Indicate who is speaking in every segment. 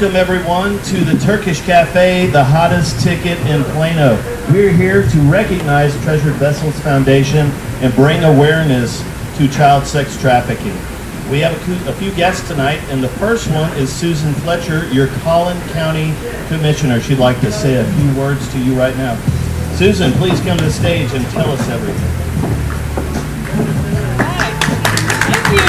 Speaker 1: Welcome everyone to the Turkish Cafe, the hottest ticket in Plano. We're here to recognize Treasured Vessels Foundation and bring awareness to child sex trafficking. We have a few guests tonight, and the first one is Susan Fletcher, your Collin County Commissioner. She'd like to say a few words to you right now. Susan, please come to the stage and tell us everything.
Speaker 2: Hi. Thank you.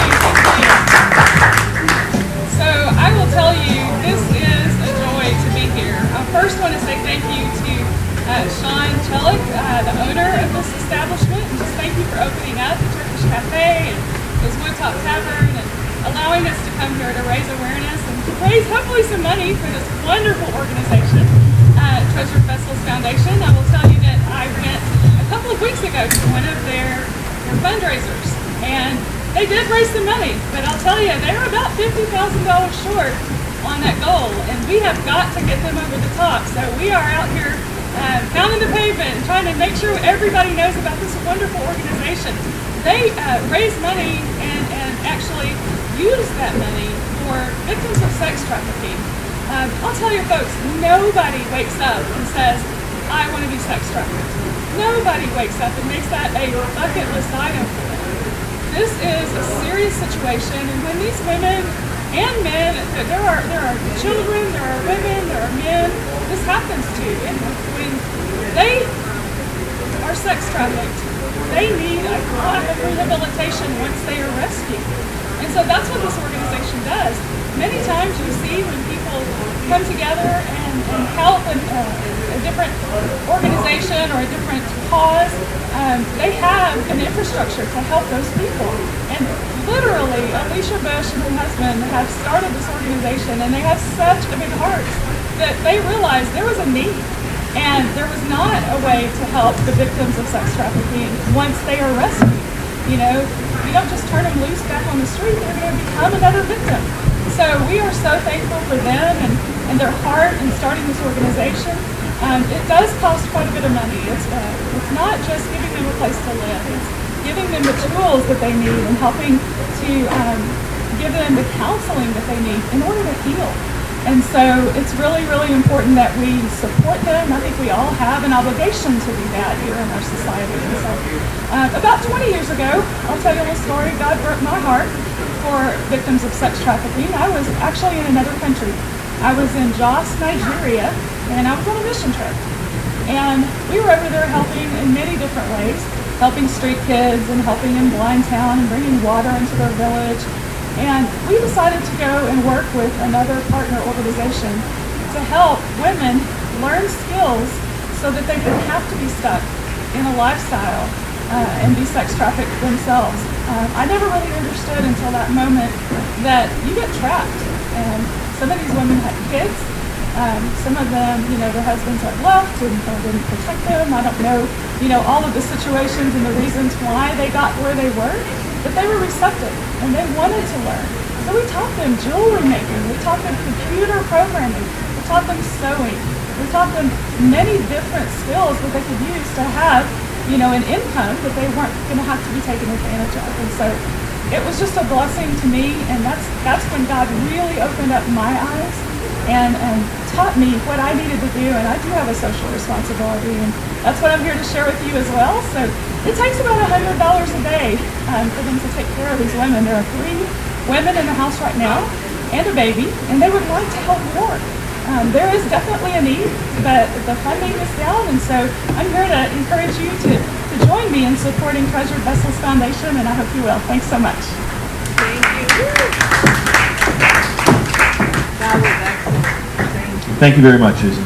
Speaker 2: So I will tell you, this is a joy to be here. I first want to say thank you to Sean Chelik, the owner of this establishment, and just thank you for opening up the Turkish Cafe and his Woodtop Tavern and allowing us to come here to raise awareness and to raise hopefully some money for this wonderful organization, Treasured Vessels Foundation. I will tell you that I went a couple of weeks ago to one of their fundraisers, and they did raise some money, but I'll tell you, they're about $50,000 short on that goal, and we have got to get them over the top. So we are out here pounding the pavement and trying to make sure everybody knows about this wonderful organization. They raise money and actually use that money for victims of sex trafficking. I'll tell you folks, nobody wakes up and says, I want to be sex trafficked. Nobody wakes up and makes that a bucket list item for them. This is a serious situation, and when these women and men, there are children, there are women, there are men, this happens to, and when they are sex trafficked, they need a lot of rehabilitation once they are rescued. And so that's what this organization does. Many times you see when people come together and help a different organization or a different cause, they have an infrastructure to help those people. And literally, Alicia Bush and her husband have started this organization, and they have such a big heart that they realized there was a need. And there was not a way to help the victims of sex trafficking once they are rescued. You know, you don't just turn them loose back on the street, they're going to become another victim. So we are so thankful for them and their heart in starting this organization. It does cost quite a bit of money. It's not just giving them a place to live. It's giving them the tools that they need and helping to give them the counseling that they need in order to heal. And so it's really, really important that we support them. I think we all have an obligation to do that here in our society. And so about 20 years ago, I'll tell you a little story. God broke my heart for victims of sex trafficking. I was actually in another country. I was in Jos, Nigeria, and I was on a mission trip. And we were over there helping in many different ways, helping street kids and helping in Blind Town and bringing water into their village. And we decided to go and work with another partner organization to help women learn skills so that they didn't have to be stuck in a lifestyle and be sex trafficked themselves. I never really understood until that moment that you get trapped. And some of these women had kids. Some of them, you know, their husbands had left and didn't protect them. I don't know, you know, all of the situations and the reasons why they got where they were. But they were receptive, and they wanted to learn. So we taught them jewelry making, we taught them computer programming, we taught them sewing, we taught them many different skills that they could use to have, you know, an income that they weren't going to have to be taken advantage of. And so it was just a blessing to me, and that's when God really opened up my eyes and taught me what I needed to do. And I do have a social responsibility, and that's what I'm here to share with you as well. So it takes about $100 a day for them to take care of these women. There are 3 women in the house right now and a baby, and they would like to help more. There is definitely a need, but the funding is down, and so I'm here to encourage you to join me in supporting Treasured Vessels Foundation, and I hope you will. Thanks so much.
Speaker 3: Thank you. That was excellent.
Speaker 1: Thank you very much, Susan.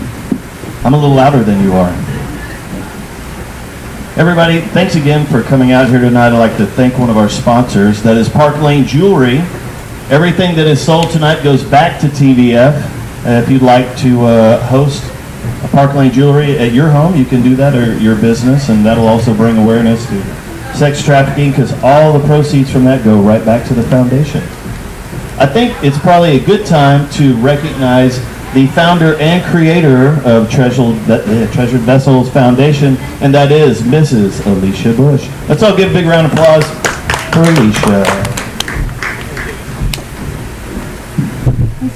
Speaker 1: I'm a little louder than you are. Everybody, thanks again for coming out here tonight. I'd like to thank one of our sponsors. That is Park Lane Jewelry. Everything that is sold tonight goes back to TVF. If you'd like to host a Park Lane Jewelry at your home, you can do that, or your business, and that'll also bring awareness to sex trafficking, because all the proceeds from that go right back to the foundation. I think it's probably a good time to recognize the founder and creator of Treasured Vessels Foundation, and that is Mrs. Alicia Bush. Let's all give a big round of applause for Alicia.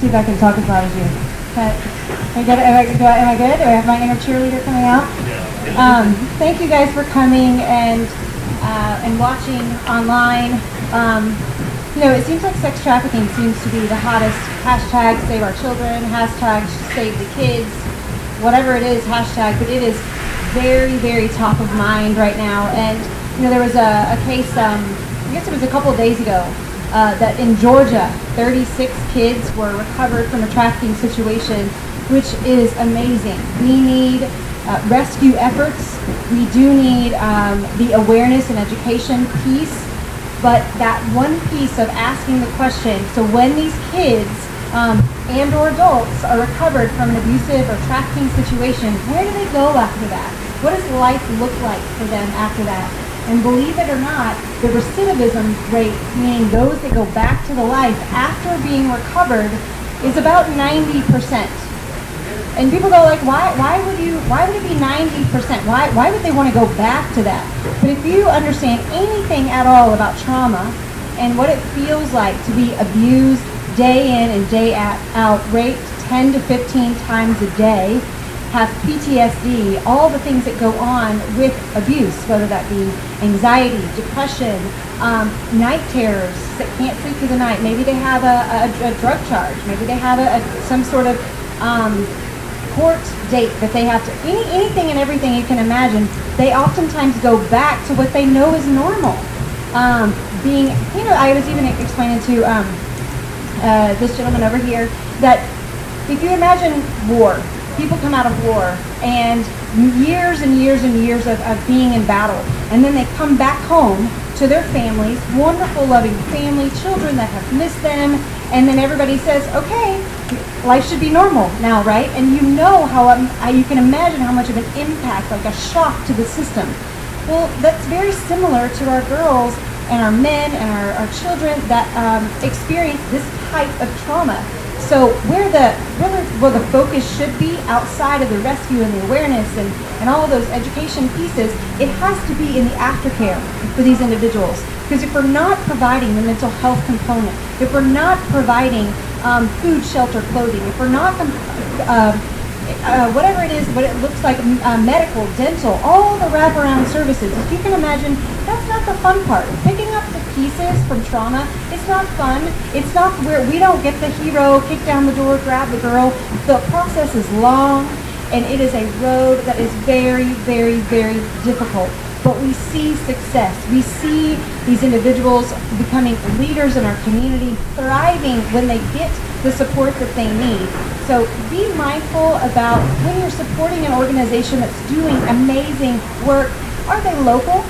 Speaker 4: Thank you, if I can talk as loud as you. Okay. Am I good? Do I have my inner cheerleader coming out? Thank you guys for coming and watching online. It seems like sex trafficking seems to be the hottest hashtag save our children, hashtag save the kids, whatever it is, hashtag, but it is very, very top of mind right now. And, there was a case, I guess it was a couple of days ago, that in Georgia, 36 kids were recovered from a trafficking situation, which is amazing. We need rescue efforts. We do need the awareness and education piece, but that one piece of asking the question, so when these kids and or adults are recovered from an abusive or trafficking situation, where do they go after that? What does life look like for them after that? And believe it or not, the recidivism rate, meaning those that go back to the life after being recovered, is about 90%. And people go like, why would it be 90%? Why would they want to go back to that? But if you understand anything at all about trauma and what it feels like to be abused day in and day out, raped 10 to 15 times a day, have PTSD, all the things that go on with abuse, whether that be anxiety, depression, night terrors that can't sleep through the night. Maybe they have a drug charge. Maybe they have some sort of court date that they have to, anything and everything you can imagine. They oftentimes go back to what they know is normal. I was even explaining to this gentleman over here that if you imagine war, people come out of war and years and years and years of being in battle, and then they come back home to their families, wonderful, loving family, children that have missed them, and then everybody says, okay, life should be normal now, right? And you know how you can imagine how much of an impact, like a shock to the system. Well, that's very similar to our girls and our men and our children that experience this type of trauma. So where the focus should be outside of the rescue and the awareness and all of those education pieces, it has to be in the aftercare for these individuals. Because if we're not providing the mental health component, if we're not providing food, shelter, clothing, if we're not, whatever it is, what it looks like, medical, dental, all the wraparound services, if you can imagine, that's not the fun part. Picking up the pieces from trauma, it's not fun. It's not where we don't get the hero, kick down the door, grab the girl. The process is long, and it is a road that is very, very, very difficult. But we see success. We see these individuals becoming leaders in our community, thriving when they get the support that they need. So be mindful about when you're supporting an organization that's doing amazing work. Are they local?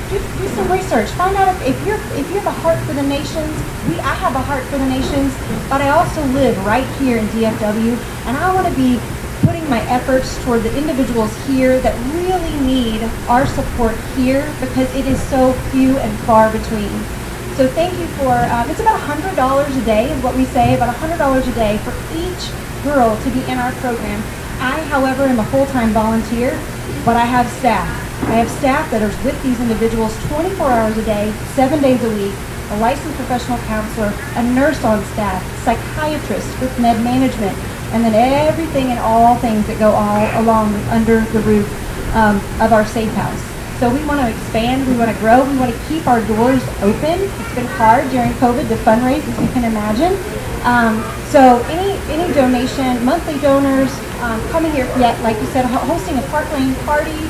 Speaker 4: Do some research. Find out if you have a heart for the nations. I have a heart for the nations, but I also live right here in DFW, and I want to be putting my efforts toward the individuals here that really need our support here, because it is so few and far between. So thank you for, it's about $100 a day is what we say, about $100 a day for each girl to be in our program. I, however, am a full-time volunteer, but I have staff. I have staff that are with these individuals 24 hours a day, 7 days a week, a licensed professional counselor, a nurse on staff, psychiatrist with med management, and then everything and all things that go all along under the roof of our safe house. So we want to expand, we want to grow, we want to keep our doors open. It's been hard during COVID to fundraise, as you can imagine. So any donation, monthly donors, coming here, like you said, hosting a Park Lane party,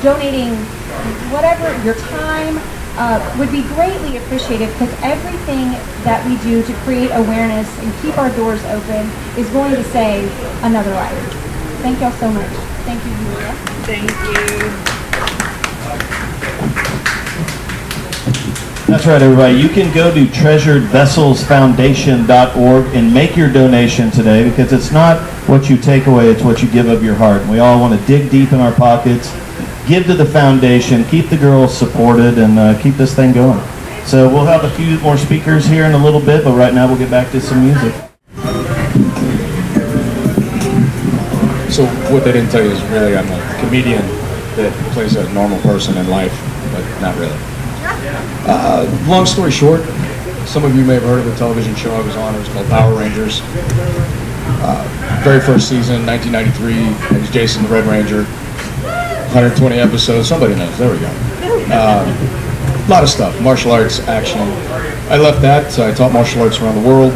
Speaker 4: donating whatever, your time, would be greatly appreciated, because everything that we do to create awareness and keep our doors open is going to save another life. Thank y'all so much. Thank you, Julia.
Speaker 3: Thank you.
Speaker 1: That's right, everybody. You can go to treasuredvesselsfoundation.org and make your donation today, because it's not what you take away, it's what you give of your heart. And we all want to dig deep in our pockets, give to the foundation, keep the girls supported, and keep this thing going. So we'll have a few more speakers here in a little bit, but right now we'll get back to some music.
Speaker 5: So what they didn't tell you is really I'm a comedian that plays a normal person in life, but not really. Long story short, Some of you may have heard of the television show I was on. It was called Power Rangers. Very first season, 1993. It was Jason the Red Ranger. 120 episodes. Somebody knows. There we go. A lot of stuff. Martial arts, action. I left that. So I taught martial arts around the world.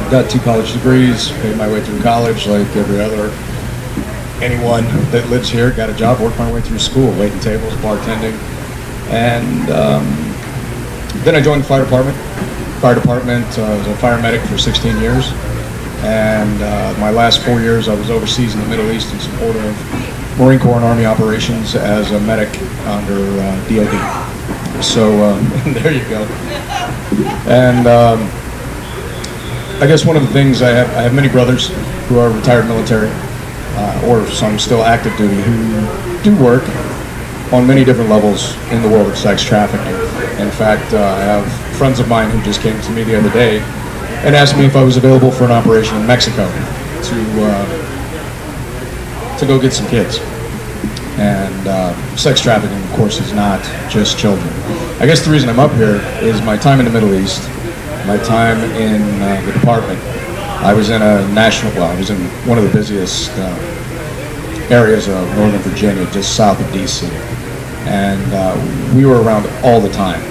Speaker 5: Got 2 college degrees. Paid my way through college like every other. Anyone that lives here, got a job, worked my way through school, waiting tables, bartending. And then I joined the fire department. I was a fire medic for 16 years. And my last 4 years I was overseas in the Middle East in support of Marine Corps and Army operations as a medic under DOD. So there you go. And I guess one of the things, I have many brothers who are retired military, or some still active duty, who do work on many different levels in the world of sex trafficking. In fact, I have friends of mine who just came to me the other day and asked me if I was available for an operation in Mexico to go get some kids. And sex trafficking, of course, is not just children. I guess the reason I'm up here is my time in the Middle East, my time in the department. I was in I was in one of the busiest areas of Northern Virginia, just south of DC. And we were around all the time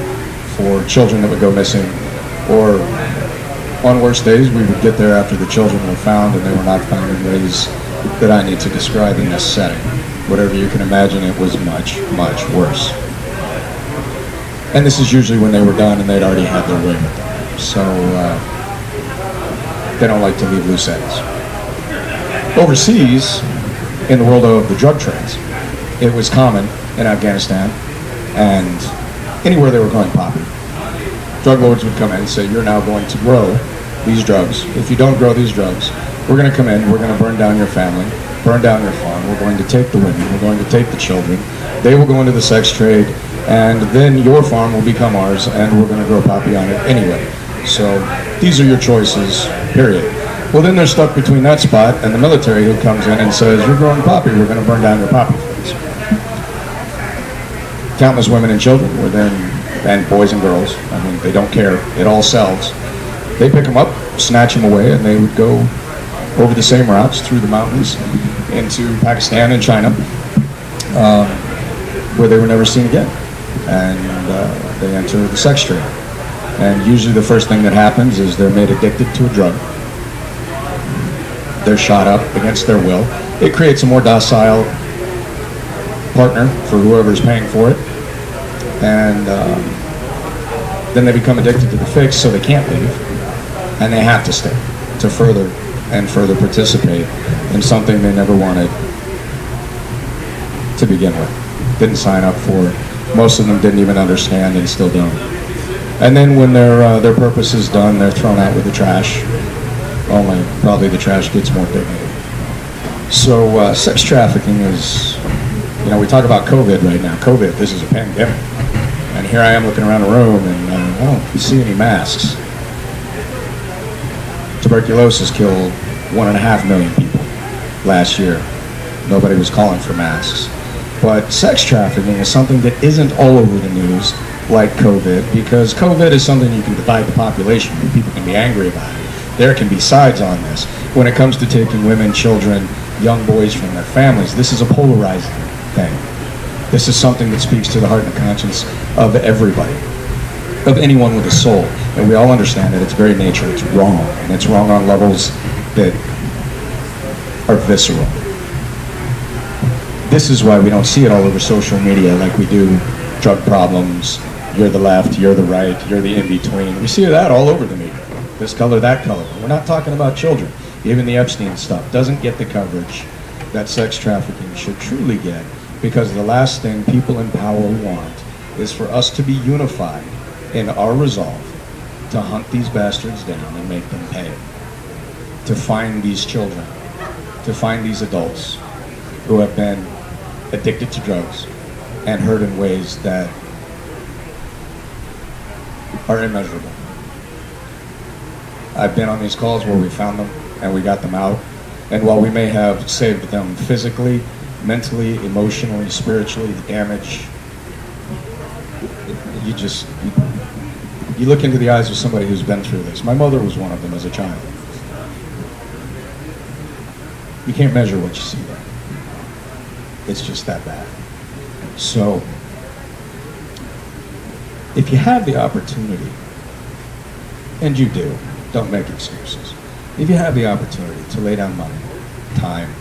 Speaker 5: for children that would go missing, or on worse days, we would get there after the children were found and they were not found in ways that I need to describe in this setting. Whatever you can imagine, it was much, much worse. And this is usually when they were done and they'd already had their way with them. So they don't like to leave loose ends. Overseas, in the world of the drug trades, it was common in Afghanistan and anywhere they were growing poppy. Drug lords would come in and say, you're now going to grow these drugs. If you don't grow these drugs, we're going to come in, we're going to burn down your family, burn down your farm, we're going to take the women, we're going to take the children, they will go into the sex trade, and then your farm will become ours, and we're going to grow poppy on it anyway. So these are your choices, period. Well, then they're stuck between that spot and the military who comes in and says, you're growing poppy, we're going to burn down your poppy fields. Countless women and children were then, and boys and girls, I mean, they don't care, it all sells. They pick them up, snatch them away, and they would go over the same routes through the mountains into Pakistan and China, where they were never seen again. And they enter the sex trade. And usually the first thing that happens is they're made addicted to a drug. They're shot up against their will. It creates a more docile partner for whoever's paying for it. And then they become addicted to the fix, so they can't leave. And they have to stay to further and further participate in something they never wanted to begin with. Didn't sign up for. Most of them didn't even understand and still don't. And then when their purpose is done, they're thrown out with the trash. Only probably the trash gets more dignity. So sex trafficking is, we talk about COVID right now. COVID, this is a pandemic. And here I am looking around the room and I don't see any masks. Tuberculosis killed 1.5 million people last year. Nobody was calling for masks. But sex trafficking is something that isn't all over the news like COVID, because COVID is something you can divide the population and people can be angry about it. There can be sides on this. When it comes to taking women, children, young boys from their families, this is a polarizing thing. This is something that speaks to the heart and conscience of everybody, of anyone with a soul. And we all understand that its very nature, it's wrong. And it's wrong on levels that are visceral. This is why we don't see it all over social media like we do drug problems. You're the left, you're the right, you're the in-between. We see that all over the media. This color, that color. We're not talking about children. Even the Epstein stuff doesn't get the coverage that sex trafficking should truly get, because the last thing people in power want is for us to be unified in our resolve to hunt these bastards down and make them pay. To find these children, to find these adults who have been addicted to drugs and hurt in ways that are immeasurable. I've been on these calls where we found them and we got them out, and while we may have saved them physically, mentally, emotionally, spiritually, the damage, you look into the eyes of somebody who's been through this. My mother was one of them as a child. You can't measure what you see there. It's just that bad. So, if you have the opportunity, and you do, don't make excuses. If you have the opportunity to lay down money, time,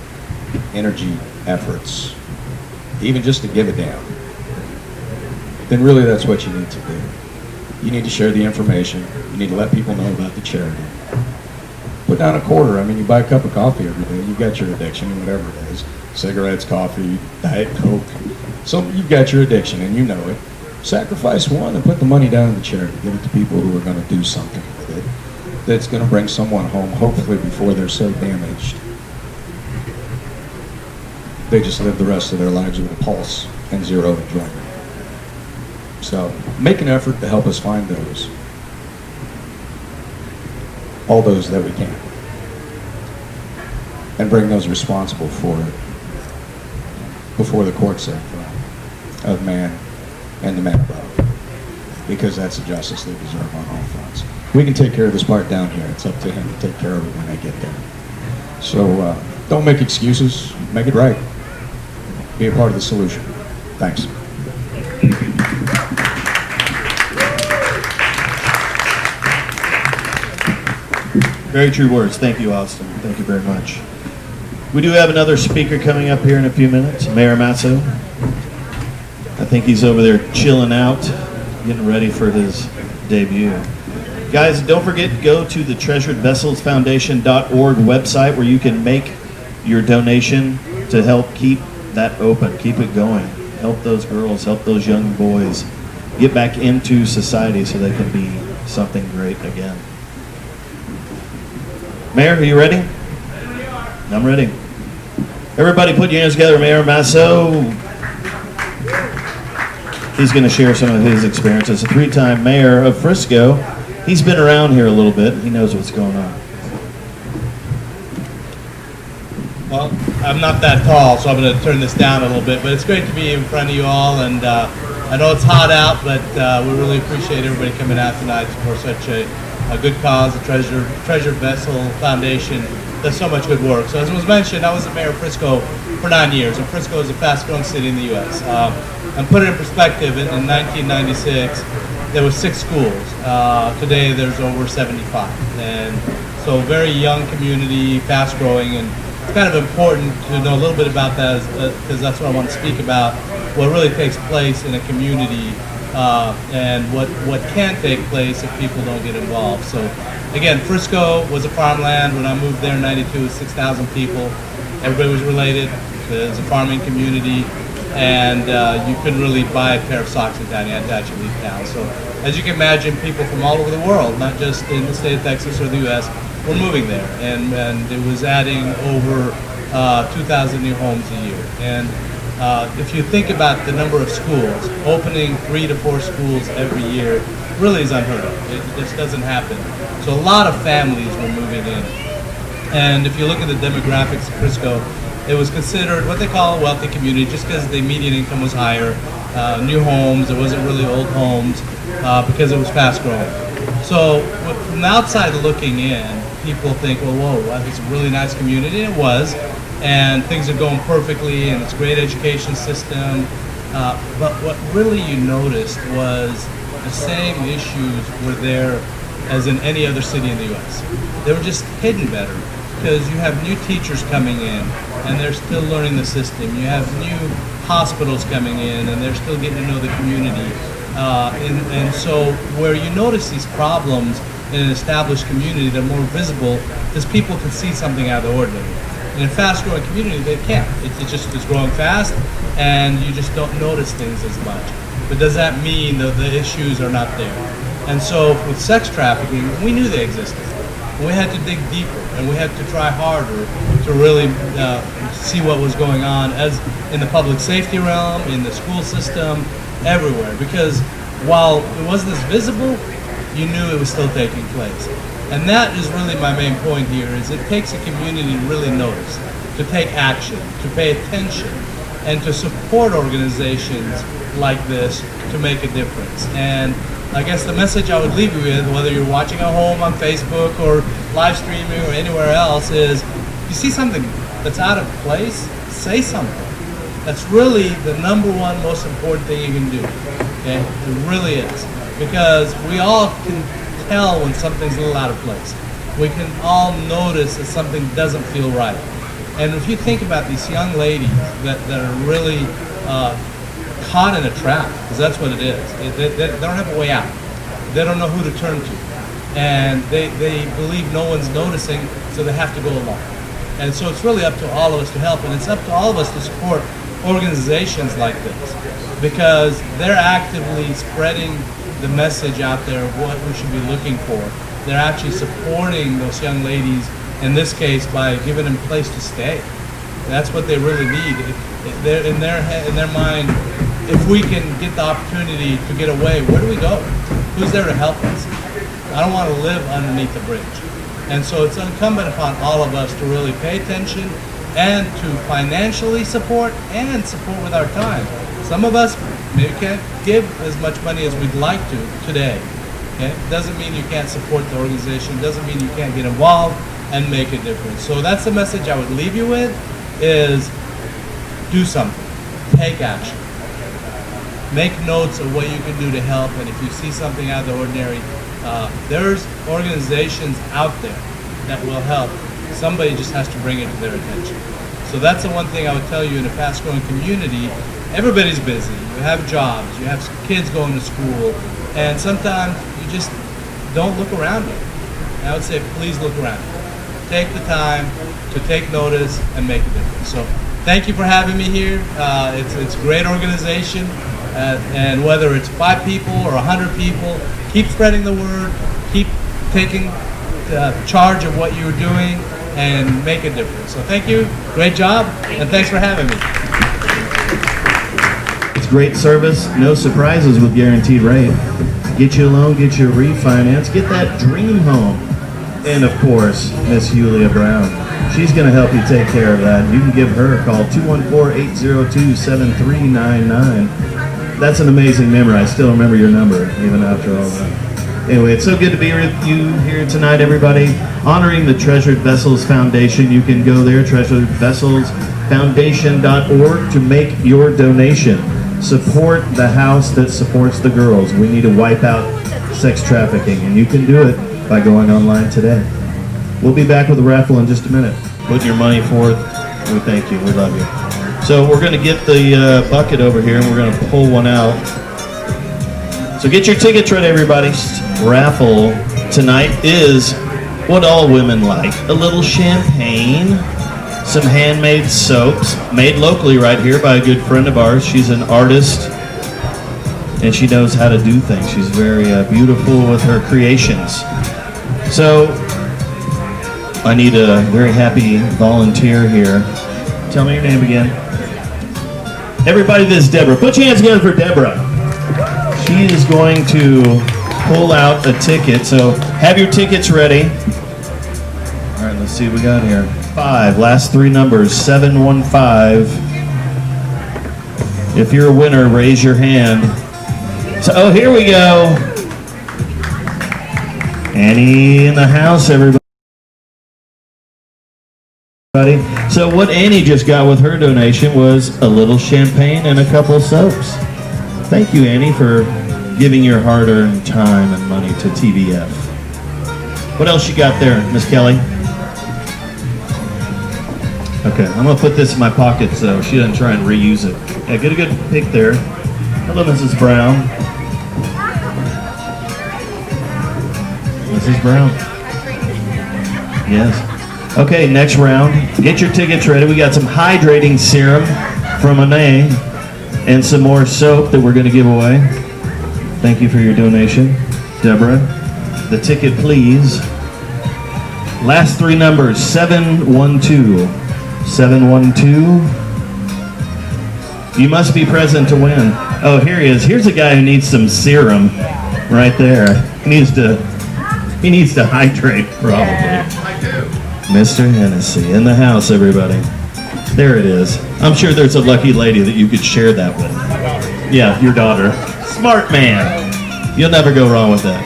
Speaker 5: energy, efforts, even just to give a damn, then really that's what you need to do. You need to share the information. You need to let people know about the charity. Put down a quarter. I mean, you buy a cup of coffee every day. You've got your addiction, whatever it is. Cigarettes, coffee, Diet Coke. So you've got your addiction and you know it. Sacrifice one and put the money down in the charity. Give it to people who are going to do something with it that's going to bring someone home, hopefully before they're so damaged they just live the rest of their lives with a pulse and zero enjoyment. So make an effort to help us find those. All those that we can. And bring those responsible for it before the courts of man and the man above. Because that's the justice they deserve on all fronts. We can take care of this part down here. It's up to him to take care of it when they get there. So don't make excuses. Make it right. Be a part of the solution. Thanks.
Speaker 1: Very true words. Thank you, Austin. Thank you very much. We do have another speaker coming up here in a few minutes, Mayor Masso. I think he's over there chilling out, getting ready for his debut. Guys, don't forget to go to the treasuredvesselsfoundation.org website where you can make your donation to help keep that open, keep it going. Help those girls, help those young boys get back into society so they can be something great again. Mayor, are you ready? I'm ready. Everybody put your hands together, Mayor Masso. He's going to share some of his experience as a three-time mayor of Frisco. He's been around here a little bit. He knows what's going on.
Speaker 6: Well, I'm not that tall, so I'm going to turn this down a little bit, but it's great to be in front of you all, and I know it's hot out, but we really appreciate everybody coming out tonight for such a good cause. The Treasure Vessel Foundation does so much good work. So as was mentioned, I was the mayor of Frisco for 9 years, and Frisco is the fastest-growing city in the U.S. And put it in perspective, in 1996, there were 6 schools. Today, there's over 75. And so very young community, fast-growing, and it's kind of important to know a little bit about that because that's what I want to speak about, what really takes place in a community and what can take place if people don't get involved. So again, Frisco was a farmland. When I moved there in 92, it was 6,000 people. Everybody was related. It was a farming community, and you couldn't really buy a pair of socks in town. You had to actually leave town. So as you can imagine, people from all over the world, not just in the state of Texas or the U.S., were moving there, and it was adding over 2,000 new homes a year. And if you think about the number of schools, opening 3 to 4 schools every year really is unheard of. It just doesn't happen. So a lot of families were moving in. And if you look at the demographics of Frisco, it was considered what they call a wealthy community just because the median income was higher. New homes, it wasn't really old homes because it was fast growing. So from the outside looking in, people think, well, whoa, it's a really nice community. And it was. And things are going perfectly, and it's a great education system. But what really you noticed was the same issues were there as in any other city in the U.S. They were just hidden better because you have new teachers coming in, and they're still learning the system. You have new hospitals coming in, and they're still getting to know the community. And so where you notice these problems in an established community, they're more visible because people can see something out of the ordinary. In a fast-growing community, they can't. It's growing fast, and you just don't notice things as much. But does that mean that the issues are not there? And so with sex trafficking, we knew they existed. We had to dig deeper, and we had to try harder to really see what was going on as in the public safety realm, in the school system, everywhere. Because while it wasn't as visible, you knew it was still taking place. And that is really my main point here, is it takes a community to really notice, to take action, to pay attention, and to support organizations like this to make a difference. And I guess the message I would leave you with, whether you're watching at home on Facebook or live streaming or anywhere else, is if you see something that's out of place, say something. That's really the number one most important thing you can do. Okay? It really is. Because we all can tell when something's a little out of place. We can all notice that something doesn't feel right. And if you think about these young ladies that are really caught in a trap, because that's what it is. They don't have a way out. They don't know who to turn to. And they believe no one's noticing, so they have to go along. And so it's really up to all of us to help, and it's up to all of us to support organizations like this, because they're actively spreading the message out there of what we should be looking for. They're actually supporting those young ladies, in this case, by giving them a place to stay. That's what they really need. In their mind, if we can get the opportunity to get away, where do we go? Who's there to help us? I don't want to live underneath the bridge. And so it's incumbent upon all of us to really pay attention and to financially support and support with our time. Some of us maybe can't give as much money as we'd like to today. Okay? Doesn't mean you can't support the organization. Doesn't mean you can't get involved and make a difference. So that's the message I would leave you with, is do something. Take action. Make notes of what you can do to help, and if you see something out of the ordinary, there's organizations out there that will help. Somebody just has to bring it to their attention. So that's the one thing I would tell you in a fast-growing community. Everybody's busy. You have jobs. You have kids going to school. And sometimes you just don't look around you. And I would say, please look around you. Take the time to take notice and make a difference. So thank you for having me here. It's a great organization. And whether it's 5 people or 100 people, keep spreading the word. Keep taking charge of what you're doing and make a difference. So thank you, great job, and thanks for having me.
Speaker 1: It's great service, no surprises with Guaranteed Rate. Get you a loan, get you a refinance, get that dream home. And of course, Miss Julia Brown. She's going to help you take care of that. You can give her a call, 214-802-7399. That's an amazing memory. I still remember your number, even after all that. Anyway, it's so good to be with you here tonight, everybody. Honoring the Treasured Vessels Foundation. You can go there, treasuredvesselsfoundation.org, to make your donation. Support the house that supports the girls. We need to wipe out sex trafficking, and you can do it by going online today. We'll be back with a raffle in just a minute. Put your money forth. We thank you. We love you. So we're going to get the bucket over here, and we're going to pull one out. So get your tickets ready, everybody. Raffle tonight is what all women like. A little champagne, some handmade soaps, made locally right here by a good friend of ours. She's an artist, and she knows how to do things. She's very beautiful with her creations. So I need a very happy volunteer here. Tell me your name again. Everybody, this is Deborah. Put your hands together for Deborah. She is going to pull out a ticket, so have your tickets ready. All right, let's see what we got here. 5, last 3 numbers, 715. If you're a winner, raise your hand. So, oh, here we go. Annie in the house, everybody. So what Annie just got with her donation was a little champagne and a couple soaps. Thank you, Annie, for giving your hard-earned time and money to TVF. What else you got there, Miss Kelly? Okay, I'm going to put this in my pocket so she doesn't try and reuse it. Yeah, get a good pick there. Hello, Mrs. Brown. Mrs. Brown. Yes. Okay, next round. Get your tickets ready. We got some hydrating serum from Anae and some more soap that we're going to give away. Thank you for your donation, Deborah. The ticket, please. Last 3 numbers, 712. 712. You must be present to win. Oh, here he is. Here's a guy who needs some serum right there. He needs to hydrate, probably.
Speaker 3: Yeah, I do.
Speaker 1: Mr. Hennessy in the house, everybody. There it is. I'm sure there's a lucky lady that you could share that with. Yeah, your daughter. Smart man. You'll never go wrong with that.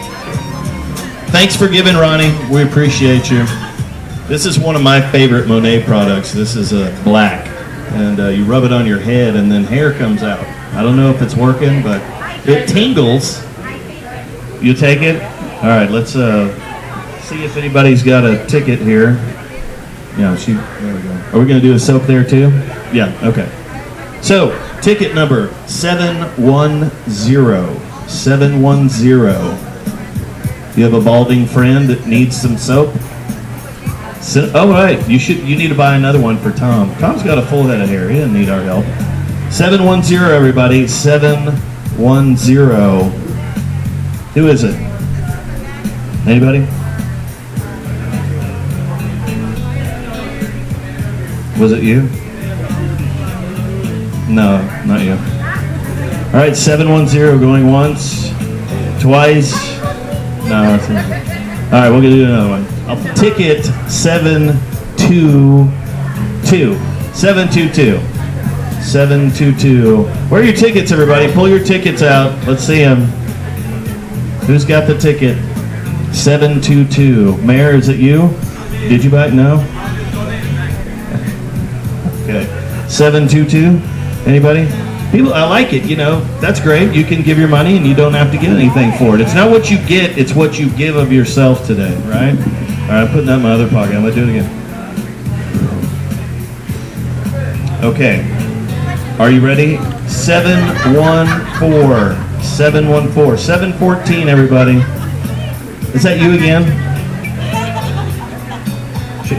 Speaker 1: Thanks for giving, Ronnie. We appreciate you. This is one of my favorite Monet products. This is a black, and you rub it on your head, and then hair comes out. I don't know if it's working, but it tingles. You take it? All right, let's see if anybody's got a ticket here. Yeah, there we go. Are we going to do a soap there too? Yeah, okay. So, ticket number 710. 710. You have a balding friend that needs some soap? Oh, right. You need to buy another one for Tom. Tom's got a full head of hair. He doesn't need our help. 710, everybody. 710. Who is it? Anybody? Was it you? No, not you. All right, 710 going once, twice. No, that's not. All right, we're gonna do another one. Ticket 722. 722. 722. Where are your tickets, everybody? Pull your tickets out. Let's see them. Who's got the ticket? 722. Mayor, is it you? Did you buy it? No? Okay. 722. Anybody? People, I like it, that's great. You can give your money and you don't have to get anything for it. It's not what you get, it's what you give of yourself today, right? All right, I'm putting that in my other pocket. I'm going to do it again. Okay. Are you ready? 714. 714. 714, everybody. Is that you again?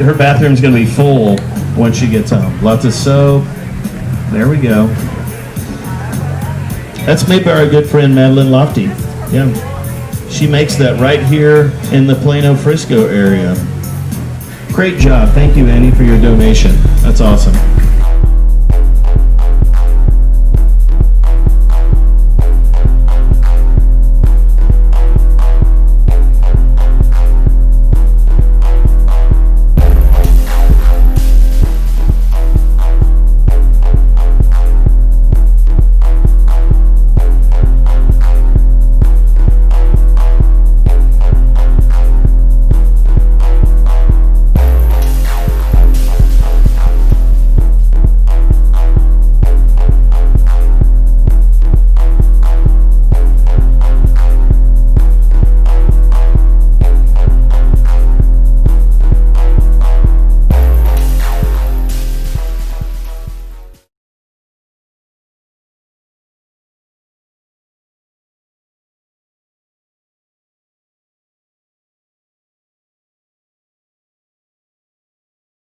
Speaker 1: Her bathroom's going to be full when she gets home. Lots of soap. There we go. That's made by our good friend Madeline Lofty. Yeah. She makes that right here in the Plano Frisco area. Great job. Thank you, Annie, for your donation. That's awesome.